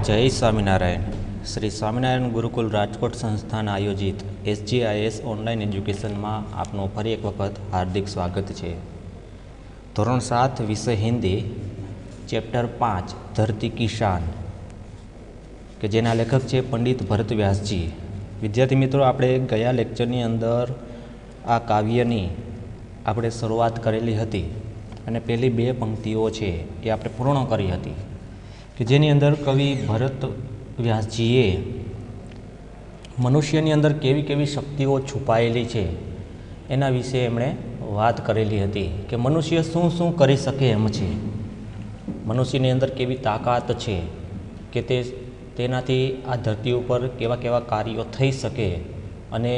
જય સ્વામિનારાયણ. શ્રી સ્વામિનારાયણ ગુરુકુલ રાજકોટ સંસ્થાન આયોજિત SGIS ઓનલાઈન એજ્યુકેશનમાં આપનું ફરી એક વખત હાર્દિક સ્વાગત છે. ધોરણ 7 વિષય હિન્દી, ચેપ્ટર 5 ધરતી કી શાન, કે જેના લેખક છે પંડિત ભરત વ્યાસજી. વિદ્યાર્થી મિત્રો, આપણે ગયા લેક્ચરની અંદર આ કાવ્યની આપણે શરૂઆત કરેલી હતી અને પહેલી 2 પંક્તિઓ છે એ આપણે પૂર્ણ કરી હતી, કે જેની અંદર કવિ ભરત વ્યાસજીએ મનુષ્યની અંદર કેવી કેવી શક્તિઓ છુપાયેલી છે એના વિશે એમણે વાત કરેલી હતી, કે મનુષ્ય શું શું કરી શકે એમ છે, મનુષ્યની અંદર કેવી તાકાત છે કે તેનાથી આ ધરતી ઉપર કેવા કેવા કાર્યો થઈ શકે. અને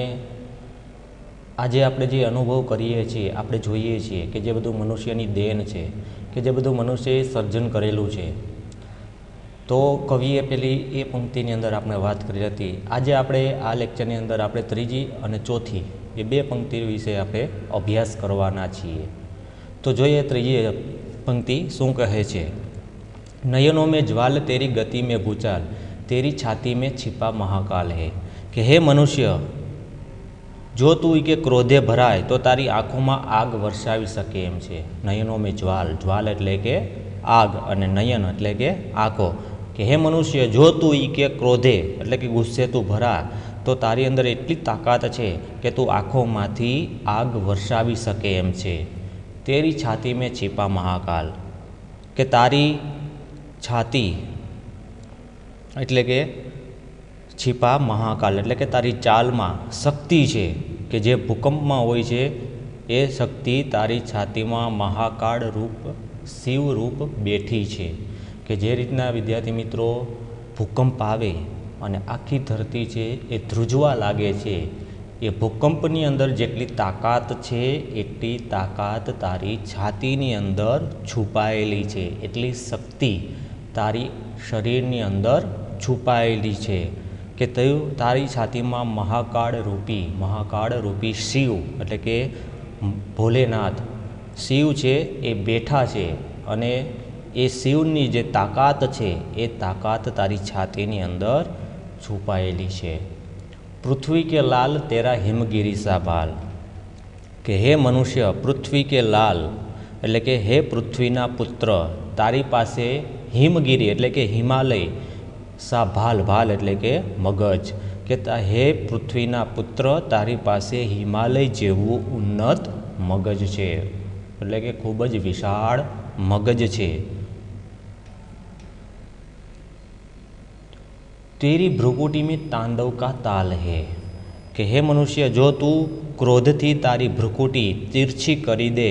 આજે આપણે જે અનુભવ કરીએ છીએ, આપણે જોઈએ છીએ કે જે બધું મનુષ્યની દેન છે, કે જે બધું મનુષ્યએ સર્જન કરેલું છે. તો કવિએ પેલી એ પંક્તિની અંદર આપણે વાત કરી હતી. આજે આપણે આ લેક્ચરની અંદર આપણે ત્રીજી અને ચોથી એ 2 પંક્તિ વિશે આપણે અભ્યાસ કરવાના છીએ. તો જોઈએ ત્રીજી પંક્તિ શું કહે છે. નયનો મેં જ્વાલ તેરી ગતિ મેં ભૂચાલ, તેરી છાતી મેં छिपा महाकाल है. કે હે મનુષ્ય, જો તું કે ક્રોધે ભરાય તો તારી આંખોમાં આગ વરસાવી શકે એમ છે. નયનો મેં જ્વાલ, જ્વાલ એટલે કે આગ, અને નયન એટલે કે આંખો. કે હે મનુષ્ય, જો તું કે ક્રોધે એટલે કે ગુસ્સે તું ભરા તો તારી અંદર એટલી તાકાત છે કે તું આંખોમાંથી આગ વરસાવી શકે એમ છે. તેરી છાતી મેં छिपा महाकाल, કે તારી છાતી એટલે કે छिपा महाकाल એટલે કે તારી ચાલમાં શક્તિ છે, કે જે ભૂકંપમાં હોય છે એ શક્તિ તારી છાતીમાં મહાકાળ રૂપ, શિવ રૂપ બેઠી છે. કે જે રીતના વિદ્યાર્થી મિત્રો ભૂકંપ આવે અને આખી ધરતી છે એ ધ્રુજવા લાગે છે, એ ભૂકંપની અંદર જેટલી તાકાત છે એટલી તાકાત તારી છાતીની અંદર છુપાયેલી છે, એટલી શક્તિ તારી શરીરની અંદર છુપાયેલી છે. કે તારી છાતીમાં મહાકાળ રૂપી શિવ એટલે કે ભોલેનાથ શિવ છે એ બેઠા છે, અને એ શિવની જે તાકાત છે એ તાકાત તારી છાતીની અંદર છુપાયેલી છે. પૃથ્વી કે લાલ તેરા હિમગીરી સા ભાલ, કે હે મનુષ્ય, પૃથ્વી કે લાલ એટલે કે હે પૃથ્વીના પુત્ર, તારી પાસે હિમગીરી એટલે કે હિમાલય, સા ભાલ, ભાલ એટલે કે મગજ, કે હે પૃથ્વીના પુત્ર, તારી પાસે હિમાલય જેવું ઉન્નત મગજ છે, એટલે કે ખૂબ જ વિશાળ મગજ છે. તેરી ભ્રુકુટી મેં તાંડવ કા તાલ હૈ, કે હે મનુષ્ય, જો તું ક્રોધથી તારી ભ્રુકુટી તીરછી કરી દે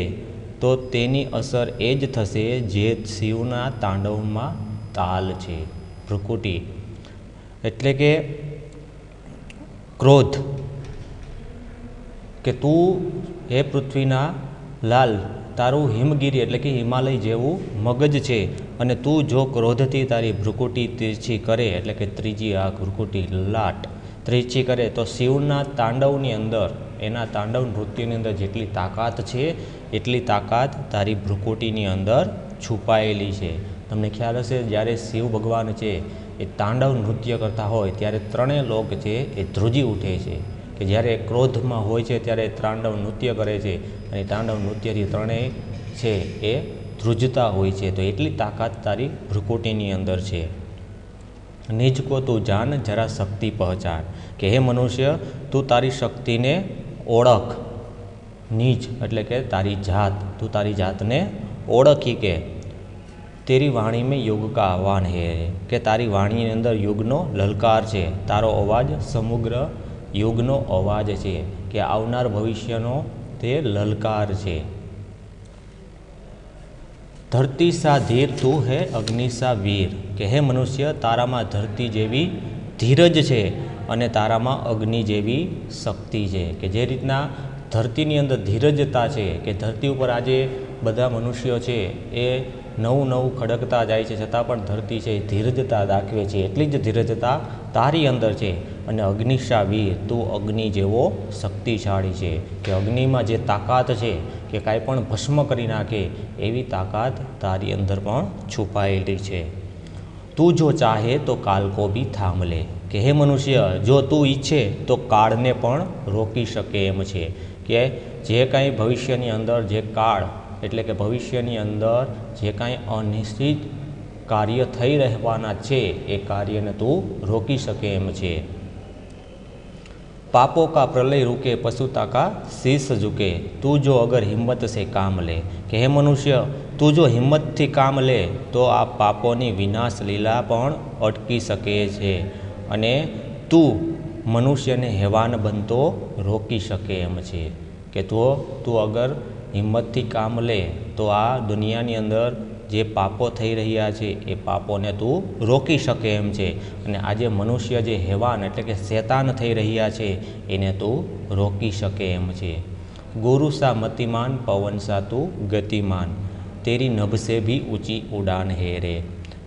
તો તેની અસર એ જ થશે જે શિવના તાંડવમાં તાલ છે. ભ્રુકુટી એટલે કે ક્રોધ, કે તું હે પૃથ્વીના લાલ, તારું હિમગીરી એટલે કે હિમાલય જેવું મગજ છે, અને તું જો ક્રોધથી તારી ભ્રુકુટી તીરછી કરે એટલે કે ત્રીજી આંખ ભ્રુકુટી લાટ તીરછી કરે તો શિવના તાંડવની અંદર, એના તાંડવ નૃત્યની અંદર જેટલી તાકાત છે એટલી તાકાત તારી ભ્રુકુટીની અંદર છુપાયેલી છે. તમને ખ્યાલ હશે, જ્યારે શિવ ભગવાન છે એ તાંડવ નૃત્ય કરતા હોય ત્યારે 3 લોક છે એ ધ્રુજી ઉઠે છે, કે જ્યારે ક્રોધમાં હોય છે ત્યારે તાંડવ નૃત્ય કરે છે, અને તાંડવ નૃત્યથી 3 છે એ ધ્રુજતા હોય છે. તો એટલી તાકાત તારી ભ્રુકુટીની અંદર છે. નિજ કો તું જાન જરા શક્તિ પહચાન, કે હે મનુષ્ય, તું તારી શક્તિને ઓળખ. નિજ એટલે કે તારી જાત, તું તારી જાતને ઓળખી. કે તેરી વાણી મેં યુગ કા આહવાન હે, કે તારી વાણીની અંદર યુગનો લલકાર છે, તારો અવાજ સમગ્ર યુગનો અવાજ છે, કે આવનાર ભવિષ્યનો તે લલકાર છે. ધરતી સા ધીર તું હે અગ્નિ સા વીર, કે હે મનુષ્ય, તારામાં ધરતી જેવી ધીરજ છે અને તારામાં અગ્નિ જેવી શક્તિ છે. કે જે રીતના ધરતીની અંદર ધીરજતા છે, કે ધરતી ઉપર આજે બધા મનુષ્યો છે એ નવું ખડકતા જાય છે, છતાં પણ ધરતી છે એ ધીરજતા દાખવે છે, એટલી જ ધીરજતા તારી અંદર છે. અને અગ્નિશા વીર, તું અગ્નિ જેવો શક્તિશાળી છે, કે અગ્નિમાં જે તાકાત છે કે કાંઈ પણ ભસ્મ કરી નાખે એવી તાકાત તારી અંદર પણ છુપાયેલી છે. તું જો ચાહે તો કાલ કો ભી થામ લે, કે હે મનુષ્ય જો તું ઈચ્છે તો કાળને પણ રોકી શકે એમ છે, કે જે કાંઈ ભવિષ્યની અંદર જે કાળ એટલે કે ભવિષ્યની અંદર જે કાંઈ અનિશ્ચિત કાર્ય થઈ રહેવાના છે એ કાર્યને તું રોકી શકે એમ છે। पापों का प्रलय रुके पशुता का शीश झुके, तू जो अगर हिम्मत से काम ले, कि हे मनुष्य तू जो हिम्मत थी काम ले तो आ पापोनी विनाश लीला पण अटकी सके छे अने तू मनुष्य ने हेवान बनतो रोकी सके एम छे, कि तू अगर हिम्मत थी काम ले तो आ दुनियानी अंदर जे पापो थई रह्या छे ए पापोने तू रोकी शके एम छे, अने आजे मनुष्य जे हेवान एटले के शैतान थई रह्या छे एने तू रोकी शके एम छे। गुरु सा मतिमान पवन सा तू गतिमान, तेरी नभ से भी ऊंची उड़ान है रे,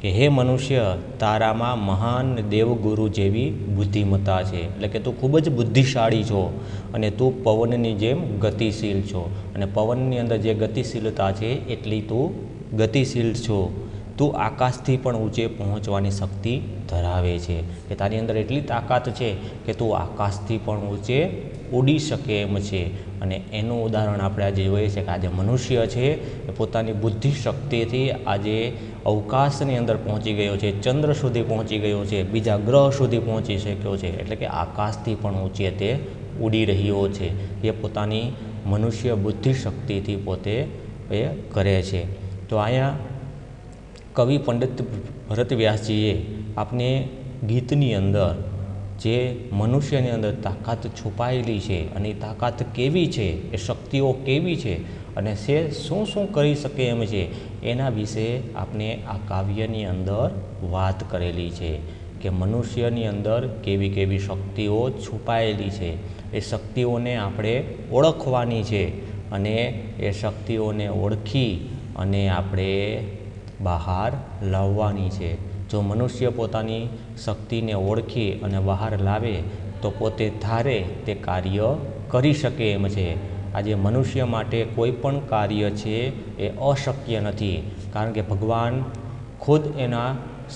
कि हे मनुष्य तारामां महान देवगुरु जेवी बुद्धिमत्ता छे, એટલે કે તું ખૂબ જ બુદ્ધિશાળી છો અને તું પવનની જેમ ગતિશીલ છો, અને પવનની અંદર જે ગતિશીલતા છે એટલી તું ગતિશીલ છો। તું આકાશથી પણ ઊંચે પહોંચવાની શક્તિ ધરાવે છે, કે તારી અંદર એટલી તાકાત છે કે તું આકાશથી પણ ઊંચે ઉડી શકે એમ છે। અને એનું ઉદાહરણ આપણે આજે જોઈએ છે કે આજે મનુષ્ય છે એ પોતાની બુદ્ધિ શક્તિથી આજે અવકાશની અંદર પહોંચી ગયો છે, ચંદ્ર સુધી પહોંચી ગયો છે, બીજા ગ્રહ સુધી પહોંચી શક્યો છે, એટલે કે આકાશથી પણ ઊંચે તે ઉડી રહ્યો છે, એ પોતાની મનુષ્ય બુદ્ધિ શક્તિથી પોતે એ કરે છે। तो आया कवि पंडित भरत व्यासजीए आपने गीतनी अंदर जे मनुष्यनी अंदर ताकत छुपायेली छे अने ताकत केवी छे, ए शक्तिओ केवी छे अने से शुं शुं करी शके एम छे एना विषे आपने आ काव्यनी अंदर वात करेली छे, कि मनुष्यनी अंदर केवी केवी शक्तिओ छुपायेली छे, ए शक्तिओने आपणे ओळखवानी छे अने ए शक्तिओने ओळखी અને આપણે બહાર લાવવાની છે। જો મનુષ્ય પોતાની શક્તિને ઓળખી અને બહાર લાવે તો પોતે ધારે તે કાર્ય કરી શકે એમ છે। આજે મનુષ્ય માટે કોઈ પણ કાર્ય છે એ અશક્ય નથી, કારણ કે ભગવાન ખુદ એના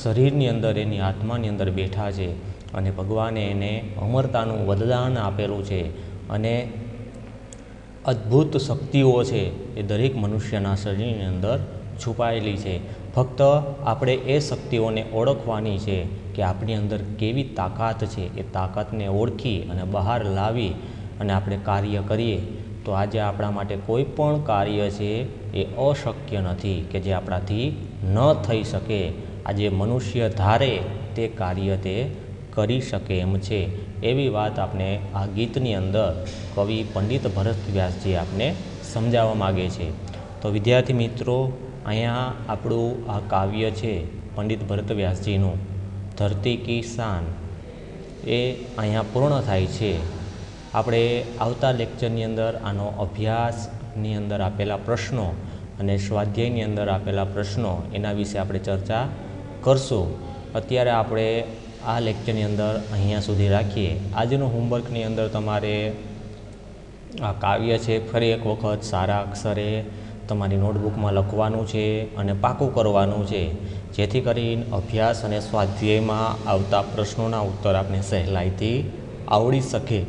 શરીરની અંદર એની આત્માની અંદર બેઠા છે અને ભગવાને એને અમરતાનું વરદાન આપેલું છે અને अद्भुत शक्तिओ छे ए दरेक मनुष्यना शरीरनी अंदर छुपायेली छे। फक्त आपणे ए शक्तिओने ओळखवानी छे कि आपणी अंदर केवी ताकत छे, ए ताकतने ओळखी अने बहार लावी अने आपणे कार्य करीए तो आजे आपणा माटे कोई पण कार्य छे ए अशक्य नथी कि जे आपणाथी न थई शके। आजे मनुष्य धारे ते कार्य ते करी शके एम छे, एवी बात आपने आ गीतनी अंदर कवि पंडित भरत व्यासजी आपने समझावा मागे छे। तो विद्यार्थी मित्रों अहींया आपणुं आ काव्य छे पंडित भरत व्यासजीनुं धरती की शान ए अहींया पूर्ण थाय छे। आपणे आवता लेक्चरनी अंदर आनो अभ्यासनी अंदर आपेला प्रश्नों अने स्वाध्यायनी अंदर आपेला प्रश्नों एना विषे आपणे चर्चा करशुं। अत्यारे आपणे आ लेक्चरनी अंदर अहींया सुधी राखीए। आजनो होमवर्कनी अंदर तमारे आ काव्य छे फरी एक वखत सारा अक्षरे तमारी नोटबुकमां लखवानुं छे अने पाकું करवानुं छे, जेथी करीने अभ्यास अने स्वाध्यायमां आवता प्रश्नोना उत्तर आपने सहेलाईथी आवड़ी शके।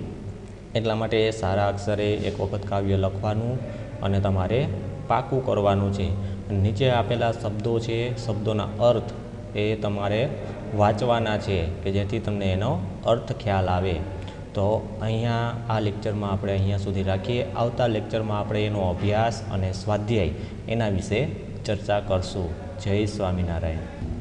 एटला माटे सारा अक्षरे एक वखत काव्य लखवानुं अने तमारे पाकું करवानुं छे। नीचे आपेला शब्दों छे, शब्दोना अर्थ ए तमारे वाँचवाना छे कि जेथी तमने एनो अर्थ ख्याल आवे। तो अहींया आ लेक्चरमां आपणे अहींया सुधी राखीए। आवता लेक्चरमां आपणे एनो अभ्यास अने स्वाध्याय एना विषे चर्चा करशुं। जय स्वामीनारायण।